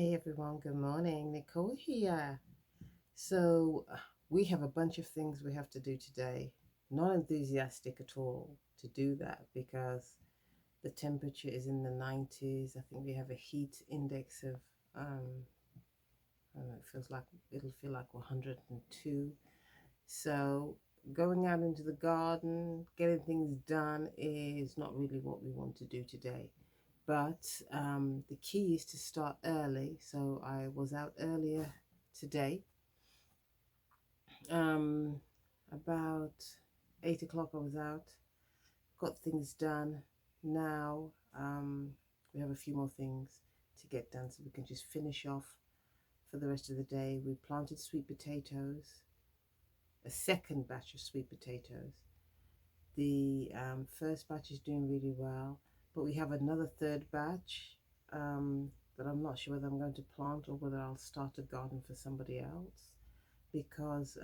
Hey everyone, good morning. Nicole here. So, we have a bunch of things we have to do today. Not enthusiastic at all to do that because the temperature is in the 90s. I think we have a heat index of, I don't know, it'll feel like 102. So, going out into the garden, getting things done is not really what we want to do today. But the key is to start early. So I was out earlier today. Um, about 8 o'clock I was out, got things done. Now we have a few more things to get done so we can just finish off for the rest of the day. We planted sweet potatoes, a second batch of sweet potatoes. The first batch is doing really well, but we have another third batch that I'm not sure whether I'm going to plant or whether I'll start a garden for somebody else because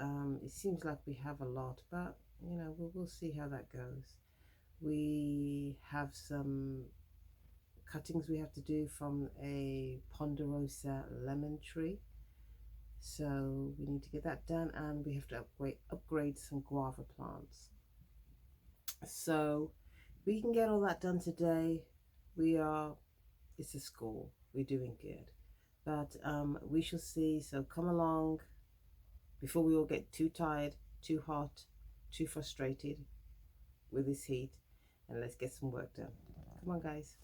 it seems like we have a lot, but we'll see how that goes. We have some cuttings we have to do from a ponderosa lemon tree, so we need to get that done, and we have to upgrade some guava plants. So we can get all that done today. We are, it's a school, we're doing good. But we shall see. So come along before we all get too tired, too hot, too frustrated with this heat, and let's get some work done. Come on, guys.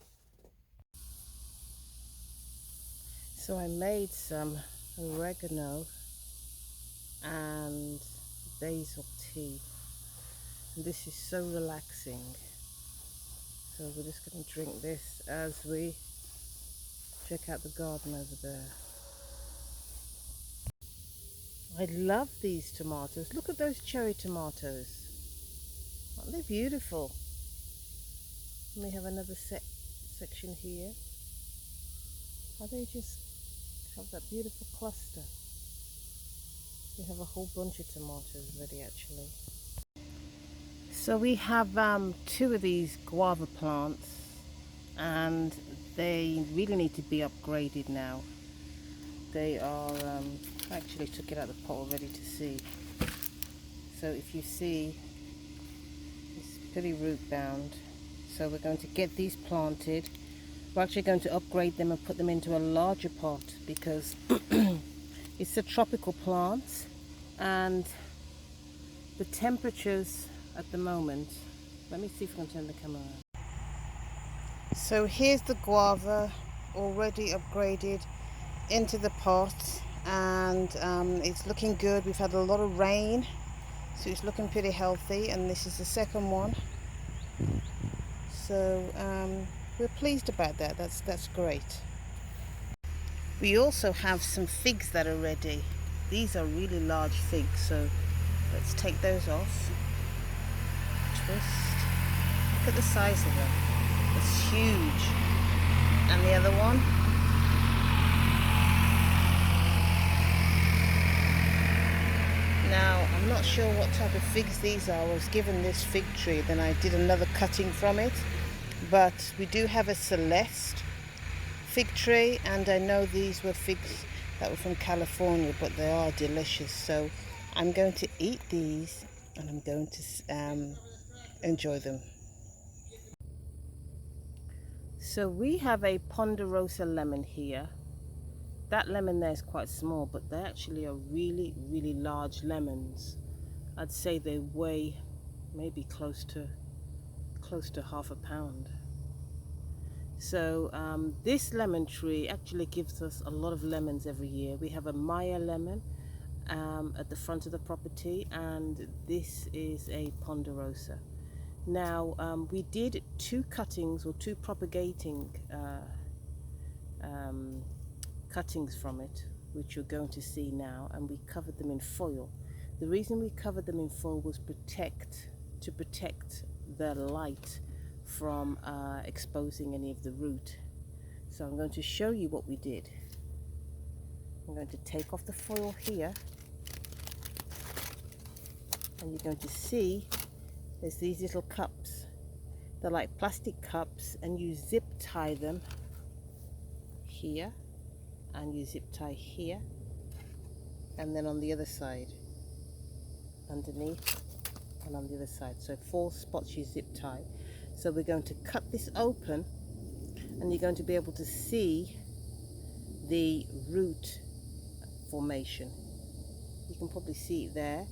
So I made some oregano and basil tea. And this is so relaxing. So we're just going to drink this as we check out the garden over there. I love these tomatoes. Look at those cherry tomatoes. Aren't they beautiful? And we have another section here. Oh, they just have that beautiful cluster. We have a whole bunch of tomatoes ready actually. So we have two of these guava plants and they really need to be upgraded now. They are, I actually took it out of the pot already to see. So if you see, it's pretty root bound. So we're going to get these planted. We're actually going to upgrade them and put them into a larger pot because it's a tropical plant and the temperatures at the moment, let me see if I can turn the camera on. So here's the guava already upgraded into the pot, and it's looking good. We've had a lot of rain, so it's looking pretty healthy, and this is the second one. So we're pleased about that. That's great. We also have some figs that are ready. These are really large figs, so let's take those off. Twist. Look at the size of them. It's huge. And the other one. Now, I'm not sure what type of figs these are. I was given this fig tree, then I did another cutting from it. But we do have a Celeste fig tree, and I know these were figs that were from California, but they are delicious. So I'm going to eat these, and I'm going to enjoy them. So we have a ponderosa lemon here. That lemon there is quite small, but they actually are really, really large lemons. I'd say they weigh maybe close to half a pound. So this lemon tree actually gives us a lot of lemons every year. We have a Maya lemon at the front of the property, and this is a ponderosa. Now we did two cuttings or two propagating cuttings from it, which you're going to see now, and we covered them in foil. The reason we covered them in foil was to protect the light from exposing any of the root. So I'm going to show you what we did. I'm going to take off the foil here, and you're going to see there's these little cups. They're like plastic cups, and you zip tie them here, and you zip tie here, and then on the other side underneath, and on the other side. So 4 spots you zip tie. So we're going to cut this open, and you're going to be able to see the root formation. You can probably see it there,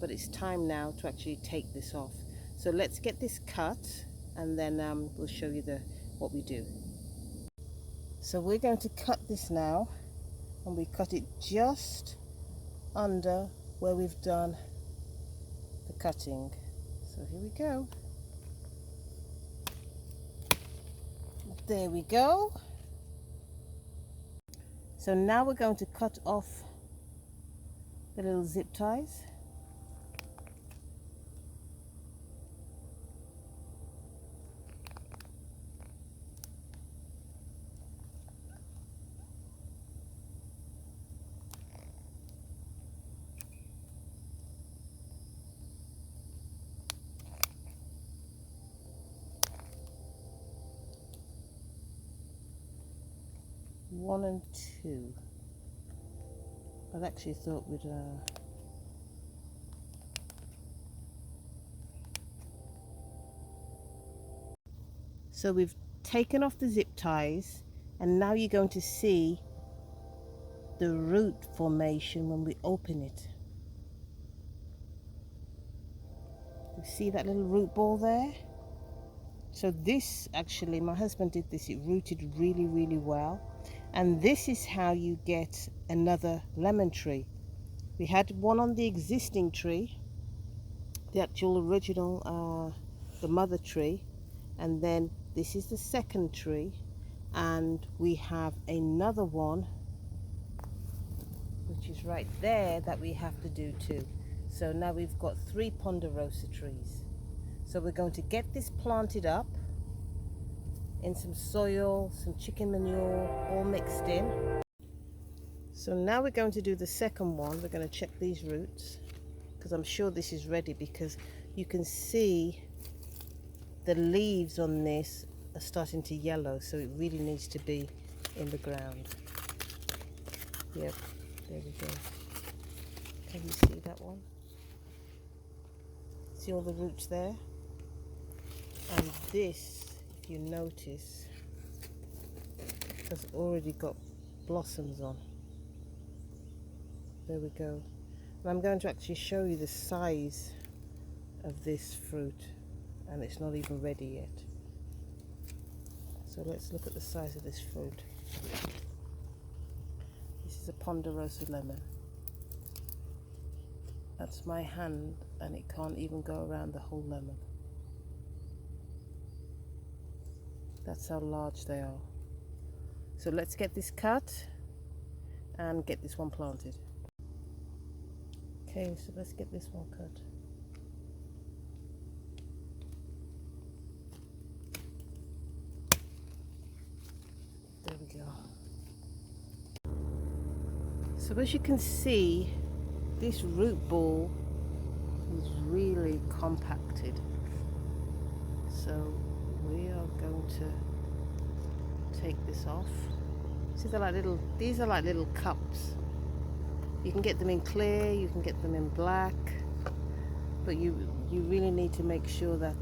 but it's time now to actually take this off. So let's get this cut, and then we'll show you what we do. So we're going to cut this now, and we cut it just under where we've done the cutting. So here we go. There we go. So now we're going to cut off the little zip ties. One and two. I'd actually thought we'd so we've taken off the zip ties, and now you're going to see the root formation when we open it. You see that little root ball there? So this, actually, my husband did this, it rooted really, really well. And this is how you get another lemon tree. We had one on the existing tree, the actual original, the mother tree, and then this is the second tree, and we have another one which is right there that we have to do too. So now we've got 3 ponderosa trees. So we're going to get this planted up in some soil, some chicken manure, all mixed in. So now we're going to do the second one. We're going to check these roots, because I'm sure this is ready, because you can see the leaves on this are starting to yellow, so it really needs to be in the ground. Yep, there we go. Can you see that one? See all the roots there? And this, if you notice, has already got blossoms on. There we go. And I'm going to actually show you the size of this fruit, and it's not even ready yet. So let's look at the size of this fruit. This is a ponderosa lemon. That's my hand, and it can't even go around the whole lemon. That's how large they are. So let's get this cut and get this one planted. Okay, so let's get this one cut. There we go. So as you can see, this root ball is really compacted. So we are going to take this off. See, these are like little cups. You can get them in clear, you can get them in black, but you really need to make sure that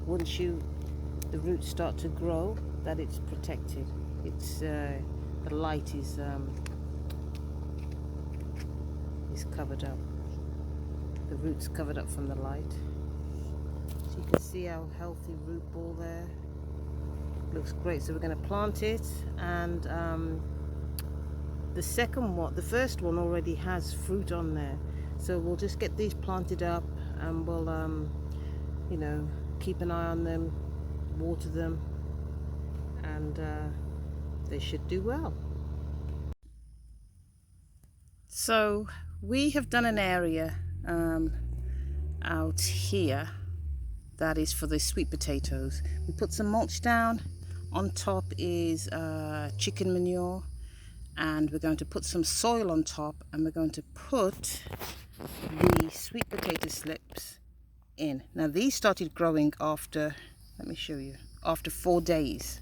once the roots start to grow, that it's protected. It's the light is covered up. The roots covered up from the light. So you can see our healthy root ball there. Looks great. So we're going to plant it, and the first one already has fruit on there. So we'll just get these planted up, and we'll you know, keep an eye on them, water them, and they should do well. So we have done an area out here that is for the sweet potatoes. We put some mulch down. On top is chicken manure, and we're going to put some soil on top, and we're going to put the sweet potato slips in. Now these started growing after, let me show you, after 4 days.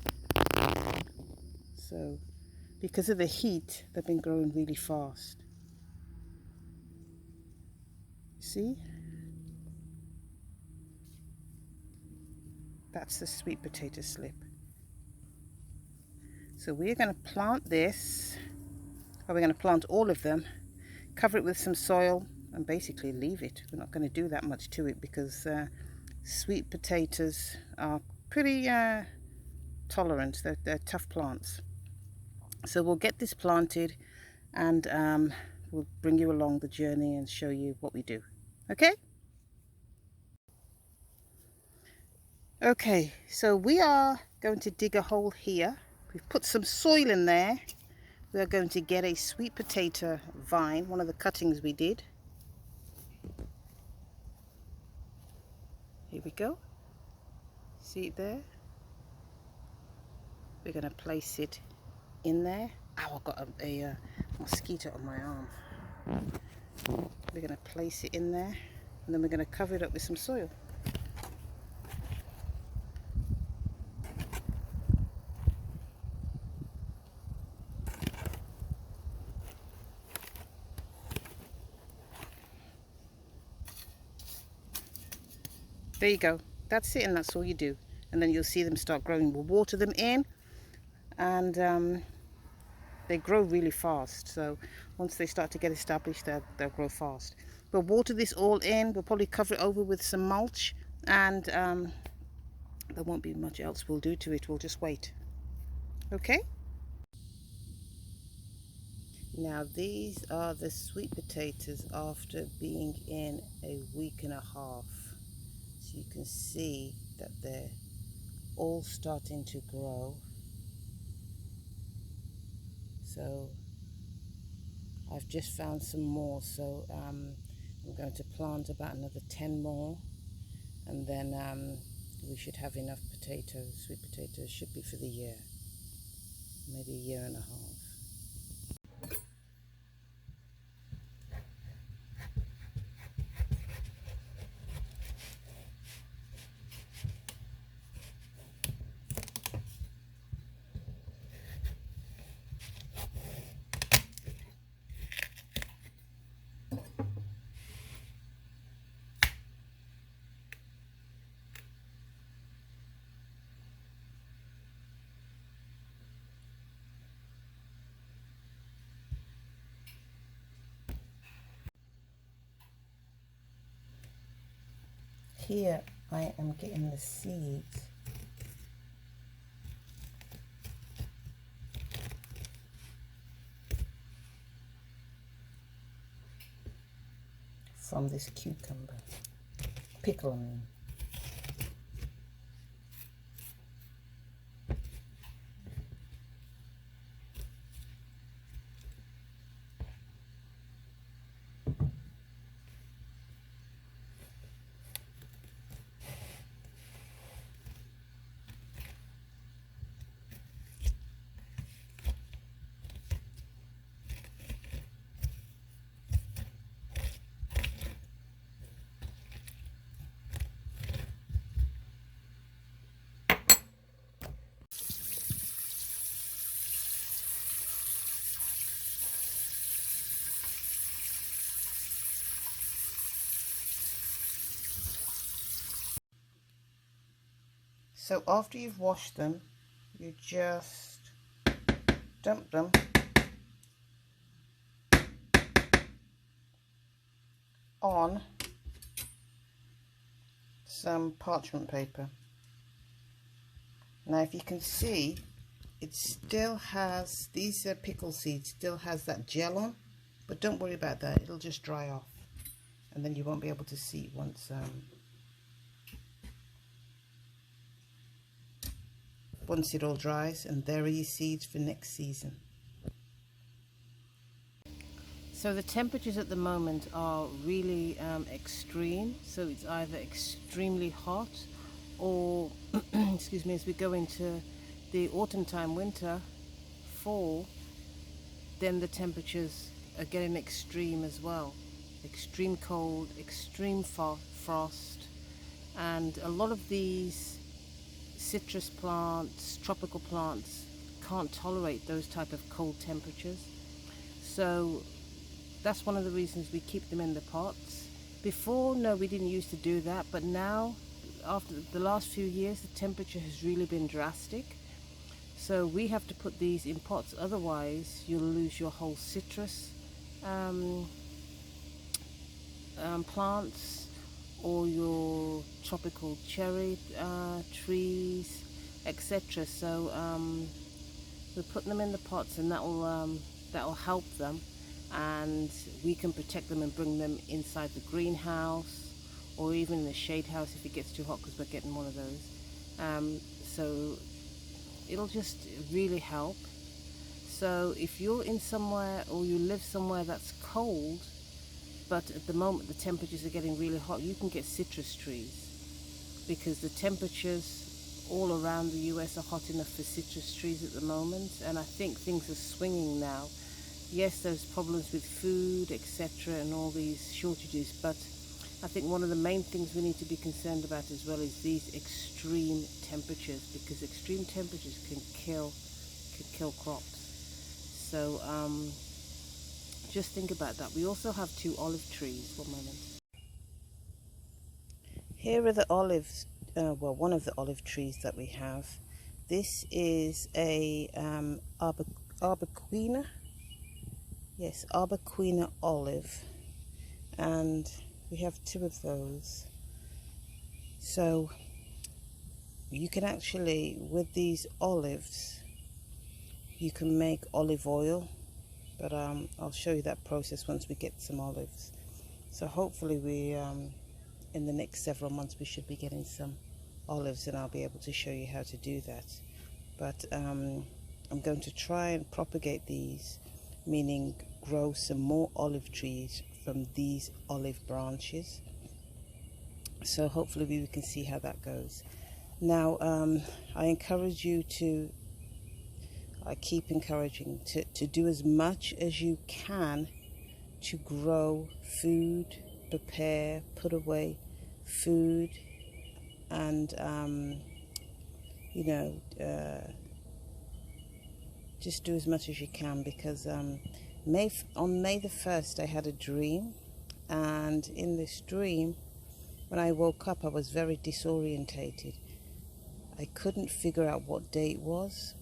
So because of the heat, they've been growing really fast. See? That's the sweet potato slip. So we're going to plant this, or we're going to plant all of them, cover it with some soil, and basically leave it. We're not going to do that much to it because sweet potatoes are pretty tolerant. They're tough plants. So we'll get this planted, and we'll bring you along the journey and show you what we do. Okay? Okay, so we are going to dig a hole here. We've put some soil in there. We are going to get a sweet potato vine, one of the cuttings we did. Here we go. See it there? We're going to place it in there. Ow, I've got a mosquito on my arm. We're going to place it in there, and then we're going to cover it up with some soil. There you go. That's it, and that's all you do. And then you'll see them start growing. We'll water them in, and they grow really fast. So once they start to get established, they'll grow fast. We'll water this all in. We'll probably cover it over with some mulch, and there won't be much else we'll do to it. We'll just wait. Okay? Now these are the sweet potatoes after being in a week and a half. So you can see that they're all starting to grow. So I've just found some more, so I'm going to plant about another 10 more, and then we should have enough potatoes. Sweet potatoes should be for the year, maybe a year and a half. Here I am getting the seeds from this cucumber, pickle I mean. So after you've washed them, you just dump them on some parchment paper. Now if you can see, it still has, these pickle seeds still has that gel on, but don't worry about that, it'll just dry off, and then you won't be able to see it once it all dries, and there are your seeds for next season. So the temperatures at the moment are really extreme, so it's either extremely hot or excuse me, as we go into the autumn time, winter, fall, then the temperatures are getting extreme as well. Extreme cold, extreme frost, and a lot of these citrus plants, tropical plants, can't tolerate those type of cold temperatures. So that's one of the reasons we keep them in the pots. Before, no, we didn't used to do that, but now, after the last few years, the temperature has really been drastic. So we have to put these in pots, otherwise you'll lose your whole citrus um, plants, or your tropical cherry trees, etc. So we put them in the pots, and that'll help them, and we can protect them and bring them inside the greenhouse, or even in the shade house if it gets too hot, because we're getting one of those. So it'll just really help. So if you're in somewhere, or you live somewhere that's cold, but at the moment the temperatures are getting really hot, you can get citrus trees, because the temperatures all around the US are hot enough for citrus trees at the moment. And I think things are swinging now. Yes, there's problems with food, etc., and all these shortages, but I think one of the main things we need to be concerned about as well is these extreme temperatures, because extreme temperatures can kill crops. So just think about that. We also have 2 olive trees. One moment. Here are the olives. Well, one of the olive trees that we have. This is a Arbequina. Yes, Arbequina olive, and we have 2 of those. So you can actually, with these olives, you can make olive oil, but I'll show you that process once we get some olives. So hopefully we in the next several months we should be getting some olives, and I'll be able to show you how to do that. But I'm going to try and propagate these, meaning grow some more olive trees from these olive branches. So hopefully we can see how that goes. Now I encourage you to, I keep encouraging to do as much as you can to grow food, prepare, put away food, and just do as much as you can, because on May the 1st I had a dream, and in this dream, when I woke up, I was very disorientated. I couldn't figure out what day it was,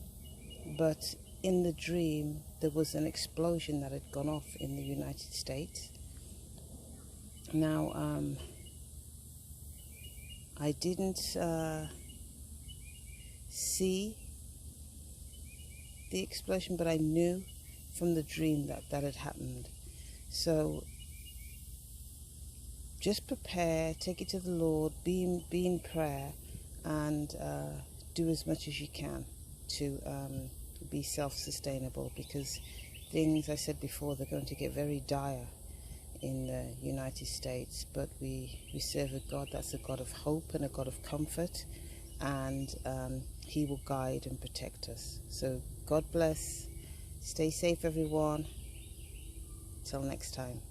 but in the dream there was an explosion that had gone off in the United States. Now I didn't see the explosion, but I knew from the dream that had happened. So just prepare, take it to the Lord, be in prayer, and do as much as you can to be self-sustainable, because things, I said before, they're going to get very dire in the United States. But we serve a God that's a God of hope and a God of comfort, and He will guide and protect us. So God bless. Stay safe, everyone. Till next time.